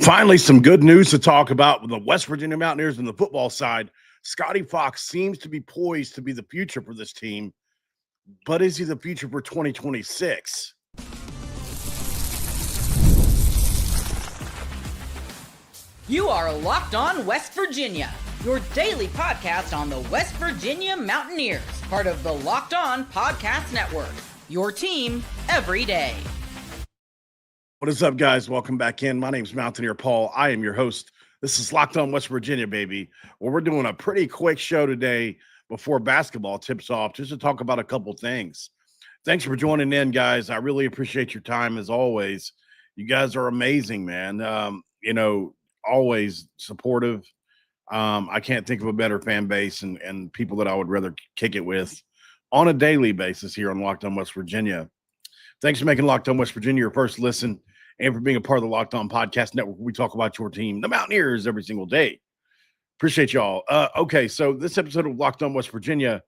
Finally, some good news to talk about with the West Virginia Mountaineers on the football side. Scotty Fox seems to be poised to be the future for this team, but is he the future for 2026? You are Locked On West Virginia, your daily podcast on the West Virginia Mountaineers, part of the Locked On Podcast Network, your team every day. What is up, guys? Welcome back in. My name is Mountaineer Paul. I am your host. This is Locked On West Virginia, baby. Well, we're doing a pretty quick show today before basketball tips off, just to talk about a couple things. Thanks for joining in, guys. I really appreciate your time, as always. You guys are amazing, man. Always supportive. I can't think of a better fan base and people that I would rather kick it with on a daily basis here on Locked On West Virginia. Thanks for making Locked On West Virginia your first listen and for being a part of the Locked On Podcast Network. We talk about your team, the Mountaineers, every single day. Appreciate y'all. Okay, so this episode of Locked On West Virginia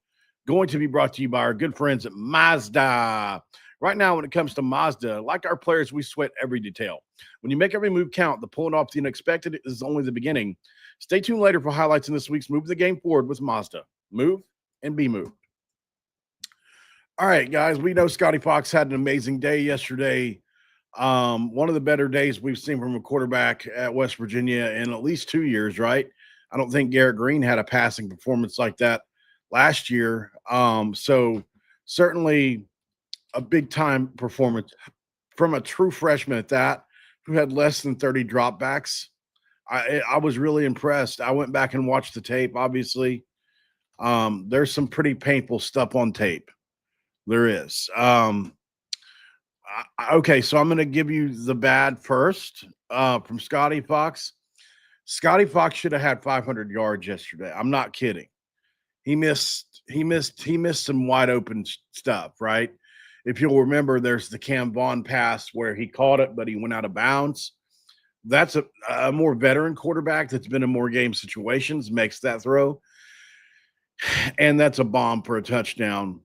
going to be brought to you by our good friends at Mazda. Right now, when it comes to Mazda, like our players, we sweat every detail. When you make every move count, the pulling off the unexpected is only the beginning. Stay tuned later for highlights in this week's Move the Game Forward with Mazda. Move and be moved. All right, guys, we know Scotty Fox had an amazing day yesterday. One of the better days we've seen from a quarterback at West Virginia in at least 2 years, right? I don't think Garrett Green had a passing performance like that last year. So certainly a big-time performance from a true freshman at that, who had less than 30 dropbacks. I was really impressed. I went back and watched the tape, obviously. There's some pretty painful stuff on tape. There is. Okay, so I'm going to give you the bad first from Scotty Fox. Scotty Fox should have had 500 yards yesterday. I'm not kidding. He missed some wide open stuff, right? If you'll remember, there's the Cam Vaughn pass where he caught it, but he went out of bounds. That's a more veteran quarterback that's been in more game situations, makes that throw. And that's a bomb for a touchdown.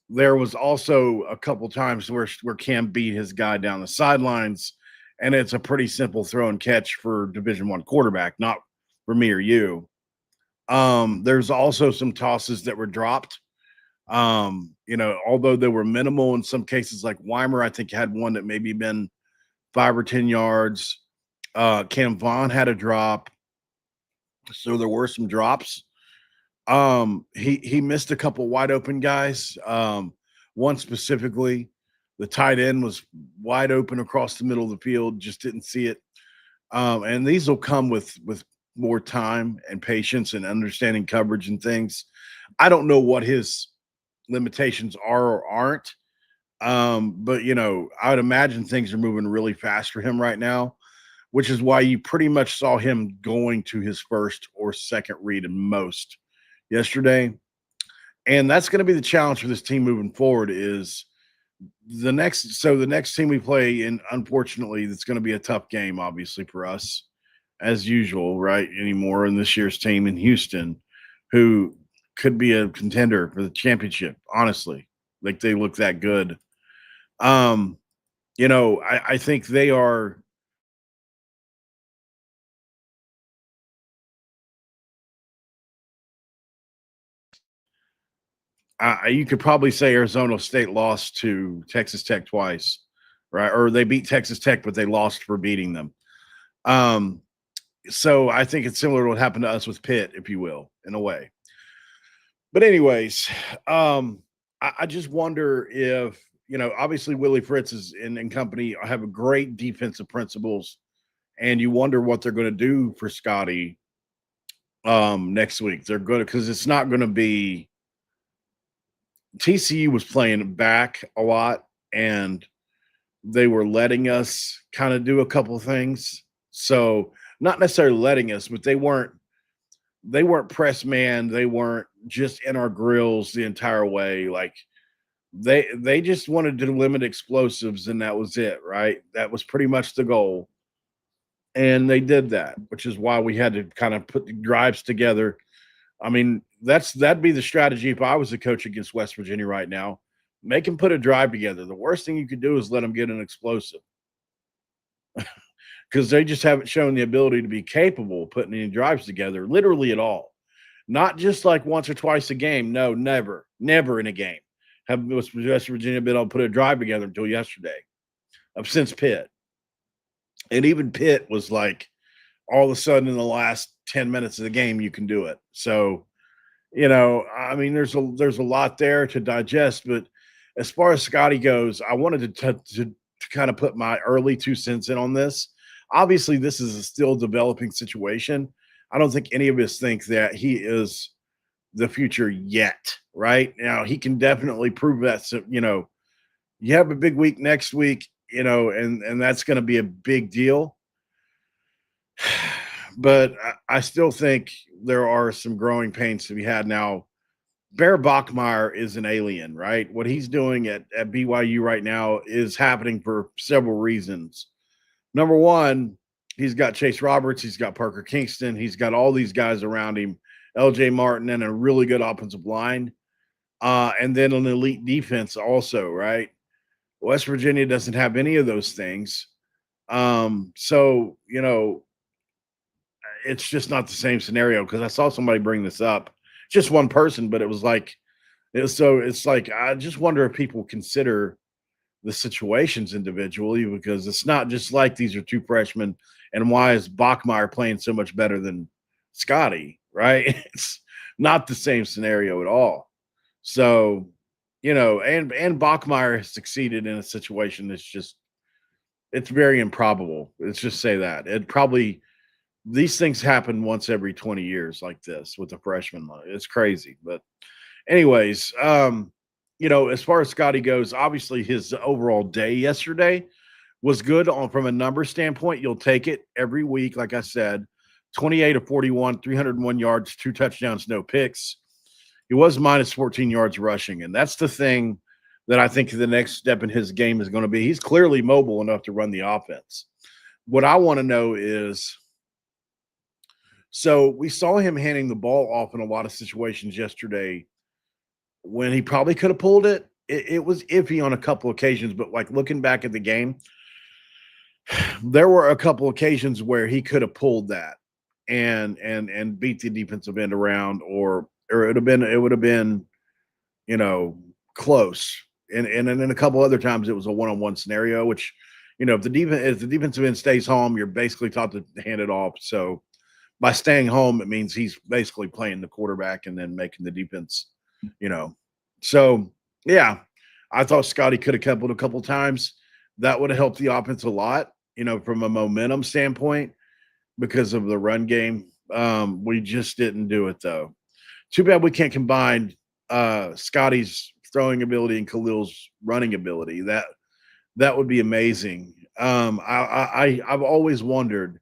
There was also a couple times where Cam beat his guy down the sidelines, and it's a pretty simple throw and catch for Division I quarterback, not for me or you. There's also some tosses that were dropped. Although they were minimal in some cases, like Weimer, I think had one that maybe been 5 or 10 yards. Cam Vaughn had a drop. So there were some drops. He missed a couple wide open guys. One specifically, the tight end was wide open across the middle of the field, just didn't see it. And these will come with more time and patience and understanding coverage and things. I don't know what his limitations are or aren't. But I would imagine things are moving really fast for him right now, which is why you pretty much saw him going to his first or second read in most yesterday. And that's going to be the challenge for this team moving forward is the next team we play in, unfortunately, that's going to be a tough game, obviously, for us, as usual, right, anymore in this year's team in Houston, who could be a contender for the championship, honestly. Like, they look that good. I think they are – you could probably say Arizona State lost to Texas Tech twice, right? Or they beat Texas Tech, but they lost for beating them. So I think it's similar to what happened to us with Pitt, if you will, in a way. But anyways, I just wonder if, obviously Willie Fritz and company have a great defensive principles, and you wonder what they're going to do for Scotty next week. They're good because it's not going to be – TCU was playing back a lot, and they were letting us kind of do a couple things. So not necessarily letting us, but they weren't press man. They weren't just in our grills the entire way. Like they just wanted to limit explosives, and that was it, right? That was pretty much the goal. And they did that, which is why we had to kind of put the drives together. I mean, that'd be the strategy if I was the coach against West Virginia right now. Make them put a drive together. The worst thing you could do is let them get an explosive. because they just haven't shown the ability to be capable of putting any drives together, literally at all. Not just like once or twice a game. No, never in a game have West Virginia been able to put a drive together until yesterday, since Pitt. And even Pitt was like, all of a sudden in the last 10 minutes of the game, you can do it. So, I mean, there's a lot there to digest. But as far as Scotty goes, I wanted to kind of put my early 2 cents in on this. Obviously, this is a still developing situation. I don't think any of us think that he is the future yet, right? Now, he can definitely prove that. So, you have a big week next week, and that's going to be a big deal. But I still think there are some growing pains to be had. Now, Bear Bachmeier is an alien, right? What he's doing at BYU right now is happening for several reasons. Number one, he's got Chase Roberts, he's got Parker Kingston, he's got all these guys around him, LJ Martin, and a really good offensive line, and then an elite defense also, right? West Virginia doesn't have any of those things. So, it's just not the same scenario, because I saw somebody bring this up, just one person, but it's like, I just wonder if people consider the situations individually, because it's not just like these are two freshmen and why is Bachmeier playing so much better than Scotty, right? It's not the same scenario at all. So, and Bachmeier has succeeded in a situation that's it's very improbable. Let's just say that. These things happen once every 20 years like this with the freshman. It's crazy. But anyways, as far as Scotty goes, obviously his overall day yesterday was good from a number standpoint. You'll take it every week. Like I said, 28 of 41, 301 yards, 2 touchdowns, no picks. He was minus 14 yards rushing. And that's the thing that I think the next step in his game is going to be. He's clearly mobile enough to run the offense. What I want to know is, so we saw him handing the ball off in a lot of situations yesterday when he probably could have pulled it. It was iffy on a couple occasions, but like looking back at the game, there were a couple occasions where he could have pulled that and beat the defensive end around, or it would have been, close. And then a couple other times it was a one-on-one scenario, which, if the defensive end stays home, you're basically taught to hand it off. So by staying home, it means he's basically playing the quarterback and then making the defense, So, yeah, I thought Scotty could have kept it a couple times. That would have helped the offense a lot, from a momentum standpoint because of the run game. We just didn't do it, though. Too bad we can't combine Scotty's throwing ability and Khalil's running ability. That would be amazing. I've always wondered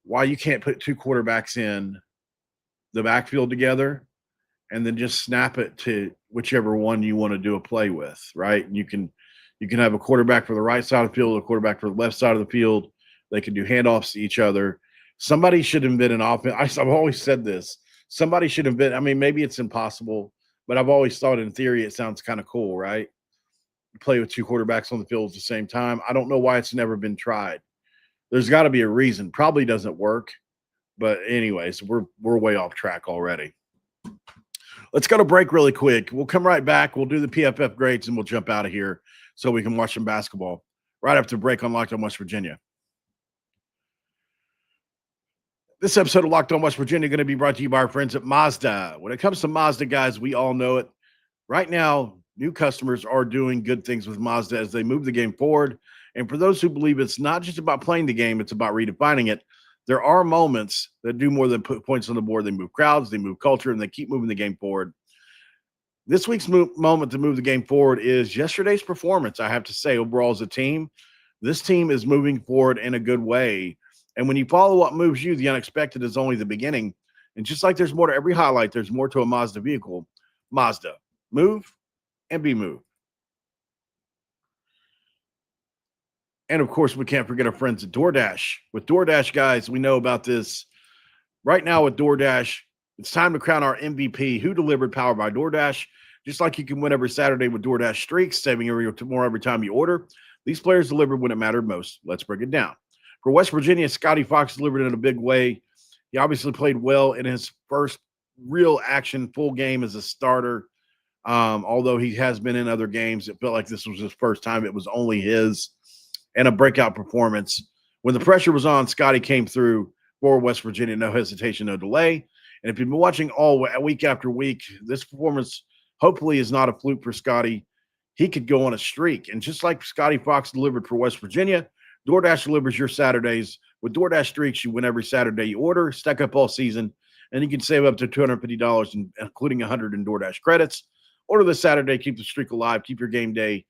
why you can't put 2 quarterbacks in the backfield together and then just snap it to whichever one you want to do a play with, right? You can have a quarterback for the right side of the field, a quarterback for the left side of the field. They can do handoffs to each other. Somebody should invent an offense. I've always said this. Somebody should invent. I mean, maybe it's impossible, but I've always thought in theory it sounds kind of cool, right? Play with 2 quarterbacks on the field at the same time. I don't know why it's never been tried. There's got to be a reason. Probably doesn't work. But anyways, we're way off track already. Let's go to break really quick. We'll come right back. We'll do the PFF grades and we'll jump out of here so we can watch some basketball right after break on Locked On West Virginia. This episode of Locked On West Virginia is going to be brought to you by our friends at Mazda. When it comes to Mazda, guys, we all know it. Right now, new customers are doing good things with Mazda as they move the game forward. And for those who believe it's not just about playing the game, it's about redefining it, there are moments that do more than put points on the board. They move crowds, they move culture, and they keep moving the game forward. This week's moment to move the game forward is yesterday's performance. I have to say, overall as a team, this team is moving forward in a good way. And when you follow what moves you, the unexpected is only the beginning. And just like there's more to every highlight, there's more to a Mazda vehicle. Mazda, move and be moved. And, of course, we can't forget our friends at DoorDash. With DoorDash, guys, we know about this. Right now with DoorDash, it's time to crown our MVP, Who Delivered, powered by DoorDash. Just like you can win every Saturday with DoorDash Streaks, saving more every time you order. These players delivered when it mattered most. Let's break it down. For West Virginia, Scotty Fox delivered in a big way. He obviously played well in his first real action full game as a starter. Although he has been in other games, it felt like this was his first time. It was only his, and a breakout performance. When the pressure was on, Scotty came through for West Virginia, no hesitation, no delay. And if you've been watching all week after week, this performance hopefully is not a fluke for Scotty. He could go on a streak. And just like Scotty Fox delivered for West Virginia, DoorDash delivers your Saturdays. With DoorDash Streaks, you win every Saturday you order, stack up all season, and you can save up to $250, including $100 in DoorDash credits. Order this Saturday, keep the streak alive, keep your game day,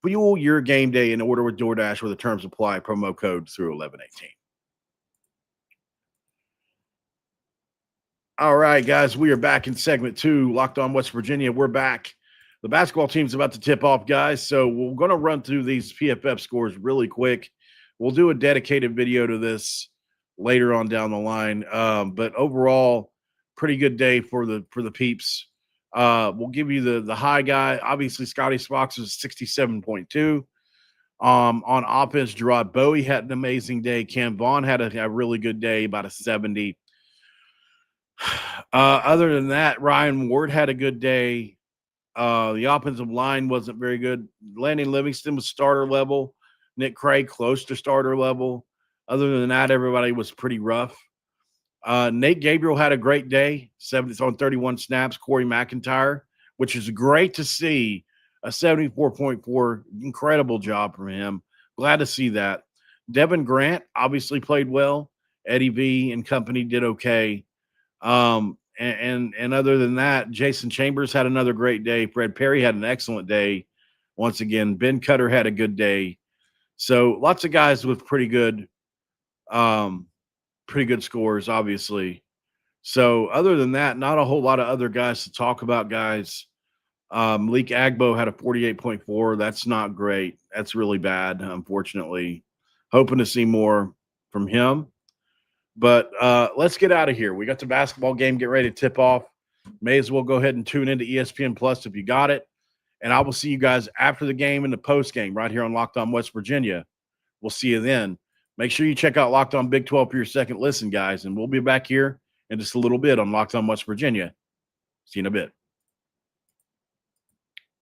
fuel your game day, and order with DoorDash where the terms apply, promo code through 1118. All right, guys, we are back in segment 2, Locked On West Virginia. We're back. The basketball team's about to tip off, guys, so we're going to run through these PFF scores really quick. We'll do a dedicated video to this later on down the line, but overall, pretty good day for the peeps. We'll give you the high guy. Obviously, Scotty Fox was 67.2. On offense, Gerard Bowie had an amazing day. Cam Vaughn had a really good day, about a 70. Other than that, Ryan Ward had a good day. The offensive line wasn't very good. Landon Livingston was starter level. Nick Craig close to starter level. Other than that, everybody was pretty rough. Nate Gabriel had a great day, 70 on 31 snaps. Corey McIntyre, which is great to see, a 74.4. Incredible job from him. Glad to see that. Devin Grant obviously played well. Eddie V and company did okay. And other than that, Jason Chambers had another great day. Fred Perry had an excellent day. Once again, Ben Cutter had a good day. So lots of guys with pretty good scores, obviously. So other than that, not a whole lot of other guys to talk about, guys. Malik Agbo had a 48.4. That's not great. That's really bad, unfortunately. Hoping to see more from him. But let's get out of here. We got the basketball game. Get ready to tip off. May as well go ahead and tune into ESPN Plus if you got it. And I will see you guys after the game and the post game right here on Locked On West Virginia. We'll see you then. Make sure you check out Locked On Big 12 for your second listen, guys. And we'll be back here in just a little bit on Locked On West Virginia. See you in a bit.